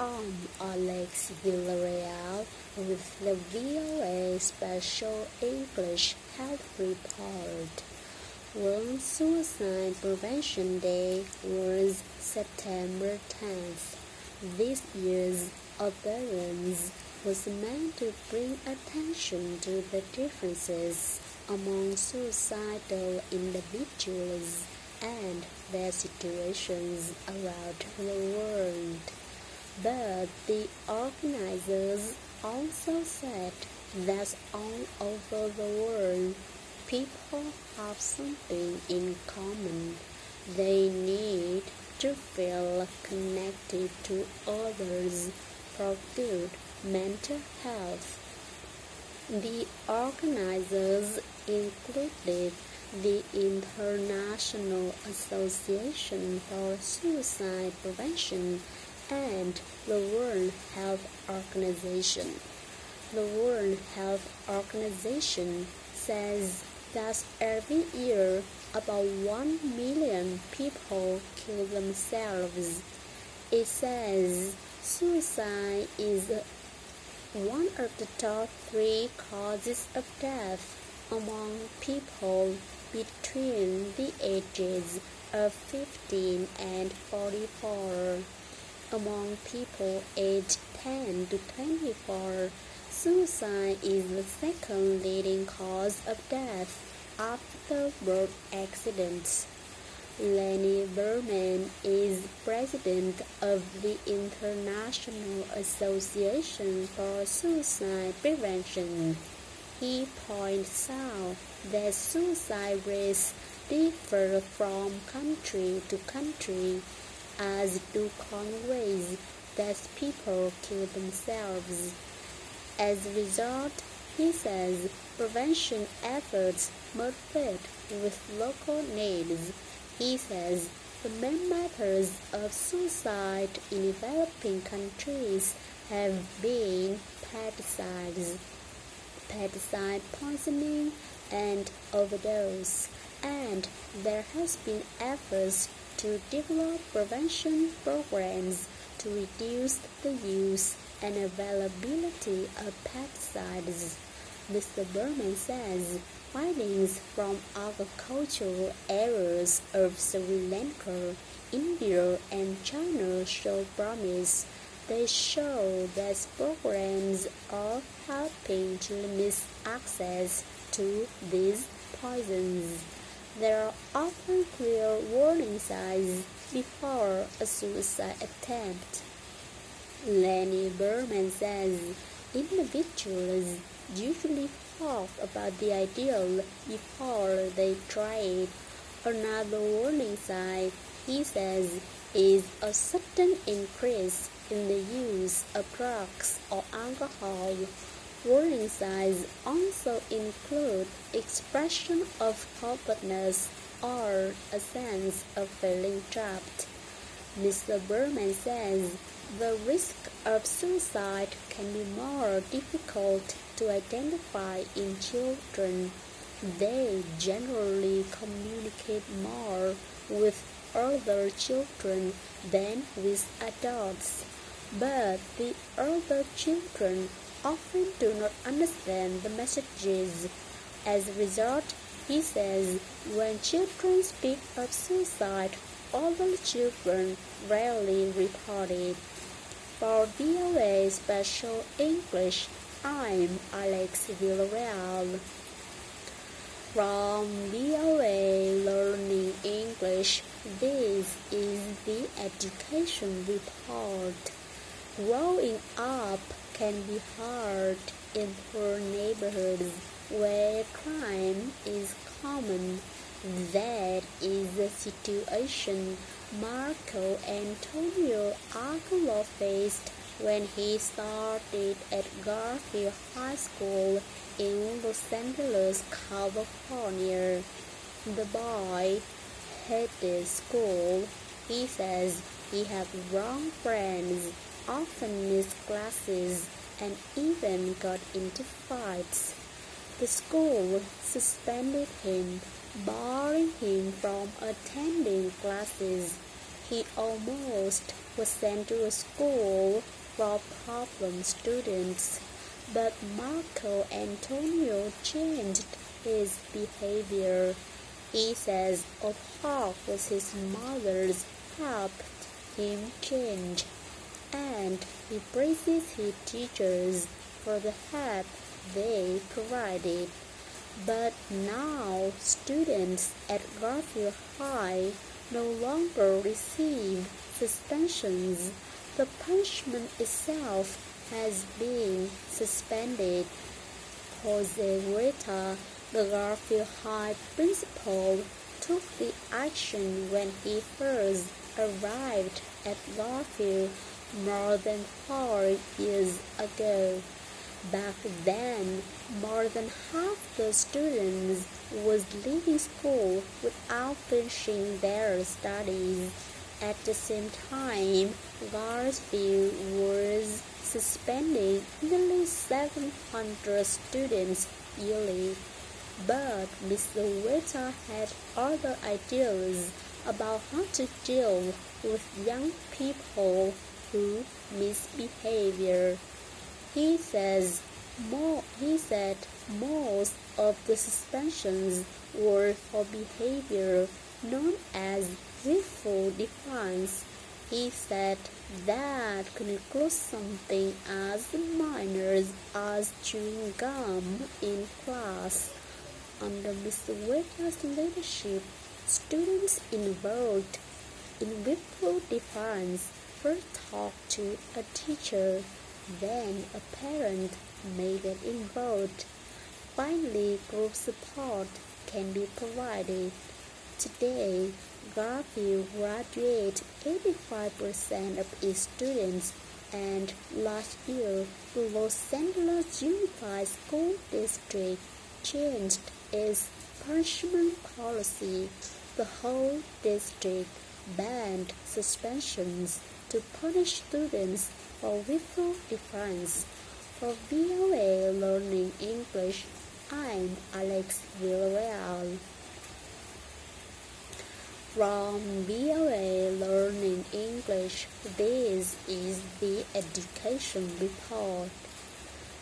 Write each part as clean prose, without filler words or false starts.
I'm Alex Villarreal with the VOA Special English Health Report. World Suicide Prevention Day was September 10th. This year's observance was meant to bring attention to the differences among suicidal individuals and their situations around the world. But the organizers also said that all over the world, people have something in common. They need to feel connected to others for good mental health. The organizers included the International Association for Suicide Prevention and the World Health Organization. The World Health Organization says that every year about 1 million people kill themselves. It says suicide is one of the top 3 causes of death among people between the ages of 15 and 44. Among people aged 10 to 24, suicide is the second leading cause of death after road accidents. Lenny Berman is president of the International Association for Suicide Prevention. He points out that suicide rates differ from country to country, as do common ways that people kill themselves. As a result, he says prevention efforts must fit with local needs. He says the main methods of suicide in developing countries have been pesticide poisoning and overdose, and there has been efforts to develop prevention programs to reduce the use and availability of pesticides. Mr. Berman says findings from agricultural areas of Sri Lanka, India, and China show promise. They show that programs are helping to limit access to these poisons. There are often clear warning signs before a suicide attempt. Lenny Berman says individuals usually talk about the ideal before they try it. Another warning sign, he says, is a sudden increase in the use of drugs or alcohol. Warning signs also include expression of hopelessness or a sense of feeling trapped. Mr. Berman says the risk of suicide can be more difficult to identify in children. They generally communicate more with older children than with adults, but the older children often do not understand the messages. As a result, he says when children speak of suicide, older children rarely report it. For VOA Special English, I'm Alex Villarreal. From VOA Learning English, this is the Education Report. Growing up can be hard in poor neighborhoods where crime is common. That is the situation Marco Antonio Aguilar faced when he started at Garfield High School in Los Angeles, California. The boy hated school. He says he had wrong friends, often missed classes, and even got into fights. The school suspended him, barring him from attending classes. He almost was sent to a school for problem students, but Marco Antonio changed his behavior. He says a talk with his mother's helped him change, and he praises his teachers for the help they provided. But now students at Garfield High no longer receive suspensions. The punishment itself has been suspended. Jose Rita, the Garfield High principal, took the action when he first arrived at Garfield more than 4 years ago. Back then, more than half the students was leaving school without finishing their studies. At the same time, Garfield was suspending nearly 700 students yearly. But Mr. Weta had other ideas about how to deal with young people who misbehavior. He said most of the suspensions were for behavior known as willful defiance. He said that could include something as minor as chewing gum in class. Under Mr. Weta's leadership, students involved in willful defiance first talked to a teacher. Then a parent may get involved. Finally, group support can be provided. Today, Garfield graduates 85% of its students, and last year, the Los Angeles Unified School District changed its punishment policy. The whole district banned suspensions to punish students for willful defiance. For VOA Learning English, I'm Alex Villarreal. From VOA Learning English, this is the Education Report.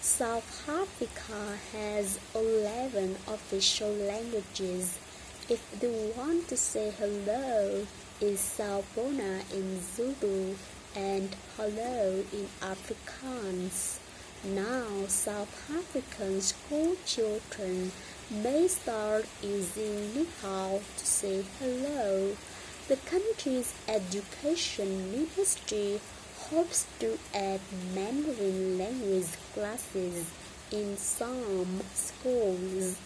South Africa has 11 official languages. If you want to say hello, it's Sawubona in Zulu and hello in Afrikaans. Now, South African school children may start using ni hao to say hello. The country's education ministry hopes to add Mandarin language classes in some schools.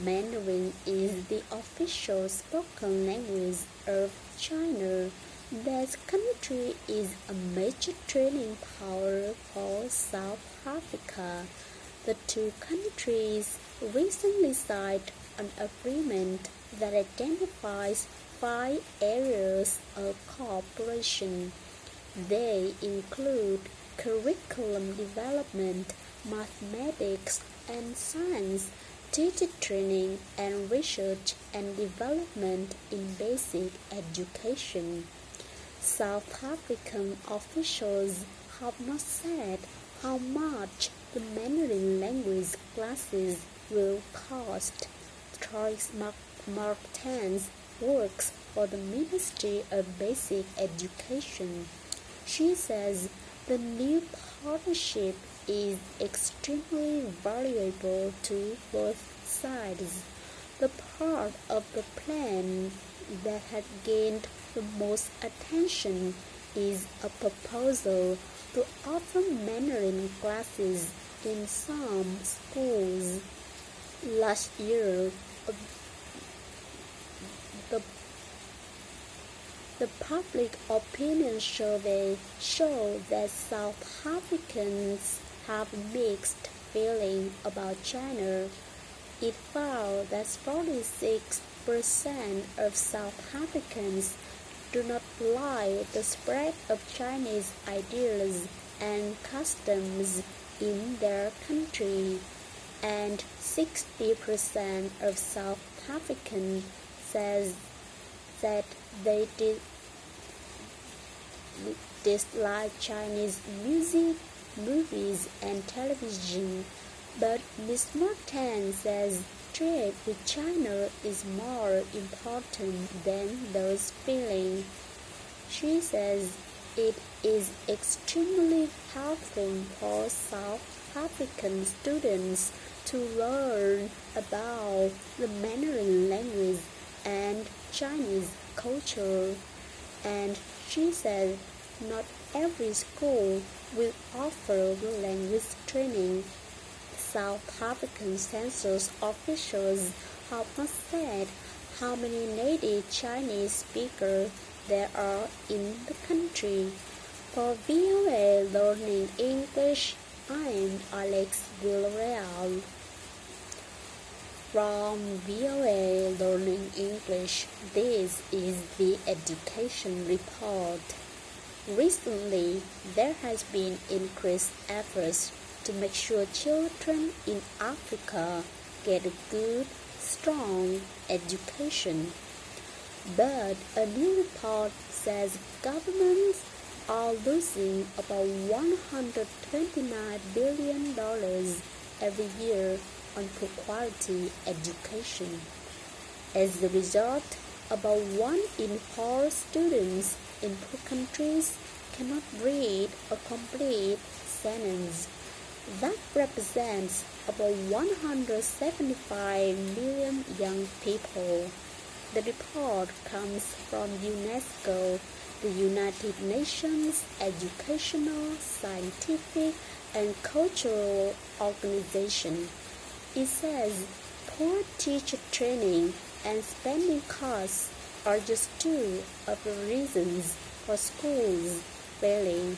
Mandarin is the official spoken language of China. That country is a major trading power for South Africa. The two countries recently signed an agreement that identifies 5 areas of cooperation. They include curriculum development, mathematics and science, teacher training, and research and development in basic education. South African officials have not said how much the Mandarin language classes will cost. Joyce Martens works for the Ministry of Basic Education. She says the new partnership is extremely valuable to both sides. The part of the plan that had gained the most attention is a proposal to offer Mandarin classes in some schools. Last year, the public opinion survey showed that South Africans have mixed feelings about China. It found that 46% of South Africans do not like the spread of Chinese ideas and customs in their country, and 60% of South Africans said they dislike Chinese music, movies, and television, but Ms. Martin says trade with China is more important than those feelings. She says it is extremely helpful for South African students to learn about the Mandarin language and Chinese culture, and she said not every school will offer the language training. South African census officials have not said how many native Chinese speakers there are in the country. For VOA Learning English, I'm Alex Villarreal. From VOA Learning English, this is the Education Report. Recently, there has been increased efforts to make sure children in Africa get a good, strong education. But a new report says governments are losing about $129 billion every year on poor quality education. As a result, about 1 in 4 students in poor countries cannot read a complete sentence. That represents about 175 million young people. The report comes from UNESCO, the United Nations Educational, Scientific, and Cultural Organization. It says poor teacher training and spending costs are just two of the reasons for schools failing.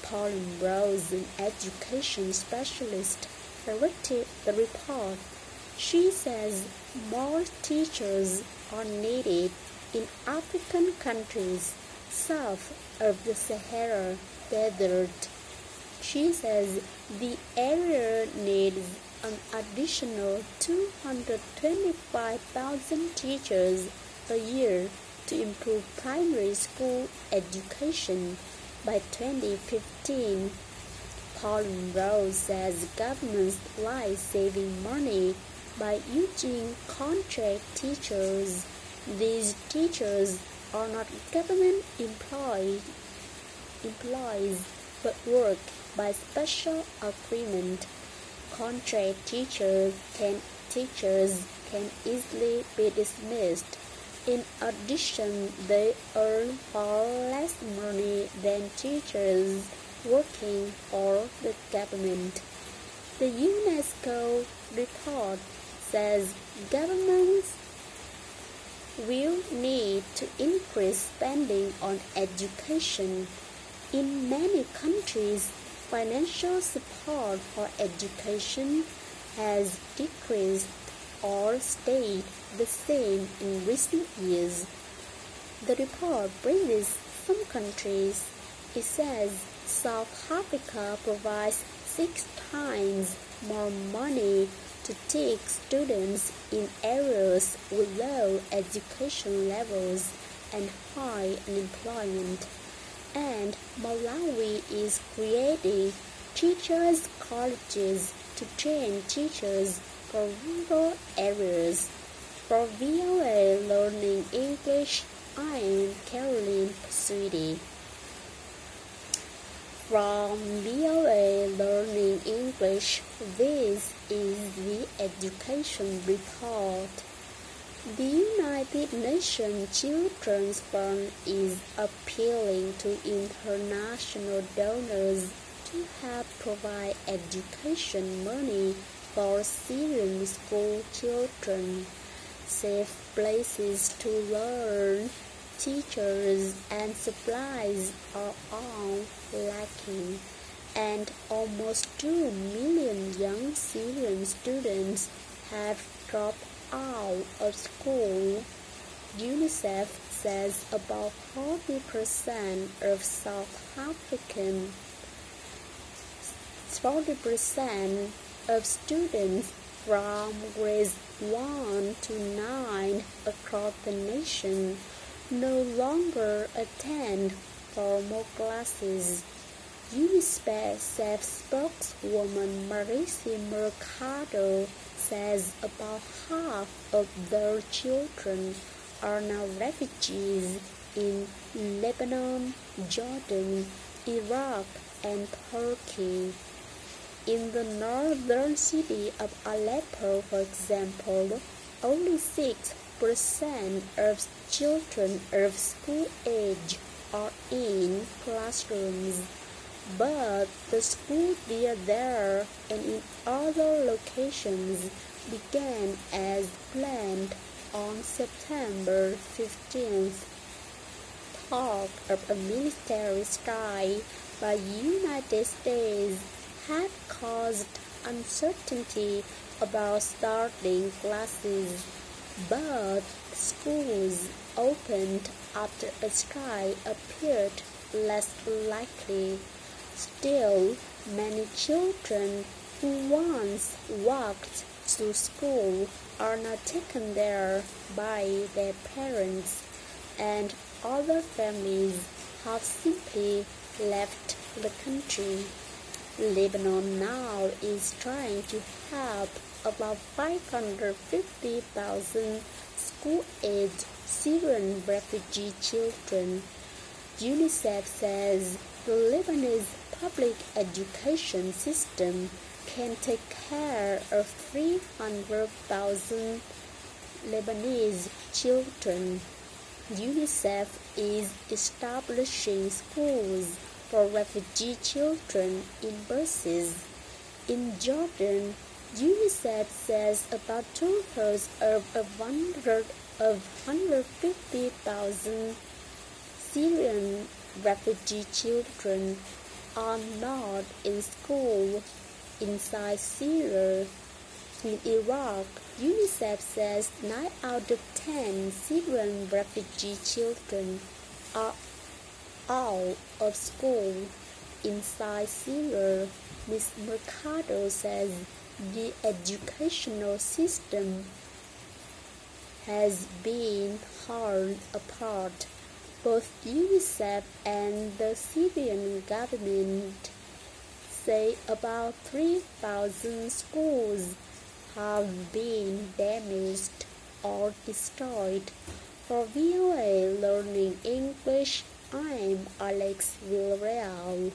Pauline Rose, an education specialist, directed the report. She says more teachers are needed in African countries south of the Sahara Desert. She says the area needs an additional 225,000 teachers a year to improve primary school education by 2015. Pauline Rose says governments like saving money by using contract teachers. These teachers are not government employees but work by special agreement. Contract teachers can easily be dismissed. In addition, they earn far less money than teachers working for the government. The UNESCO report says governments will need to increase spending on education. In many countries, financial support for education has decreased or stayed the same in recent years. The report praises some countries. It says South Africa provides 6 times more money to take students in areas with low education levels and high unemployment. And Malawi is creating teachers' colleges to train teachers for rural areas. For VOA Learning English, I'm Caroline Pasuidi. From VOA Learning English, this is the Education Report. The United Nations Children's Fund is appealing to international donors to help provide education money for Syrian school children. Safe places to learn, teachers and supplies are all lacking, and almost 2 million young Syrian students have dropped out of school. UNICEF says about 40% of South African 40% of students from grades 1 to 9 across the nation no longer attend for more classes. UNICEF spokeswoman Marisa Mercado says about half of their children are now refugees in Lebanon, Jordan, Iraq, and Turkey. In the northern city of Aleppo, for example, only 6% of children of school age are in classrooms, but the school year there and in other locations began as planned on September 15th. Talk of a military strike by the United States had caused uncertainty about starting classes, but schools opened after a strike appeared less likely. Still, many children who once walked to school are now taken there by their parents, and other families have simply left the country. Lebanon now is trying to help about 550,000 school-aged Syrian refugee children. UNICEF says the Lebanese public education system can take care of 300,000 Lebanese children. UNICEF is establishing schools for refugee children in buses. In Jordan, UNICEF says about two-thirds of 150,000 Syrian refugee children are not in school inside Syria. In Iraq, UNICEF says 9 out of 10 Syrian refugee children are out of school inside Syria. Ms. Mercado says the educational system has been torn apart. Both UNICEF and the Syrian government say about 3,000 schools have been damaged or destroyed. For VOA Learning English, I'm Alex Villarreal.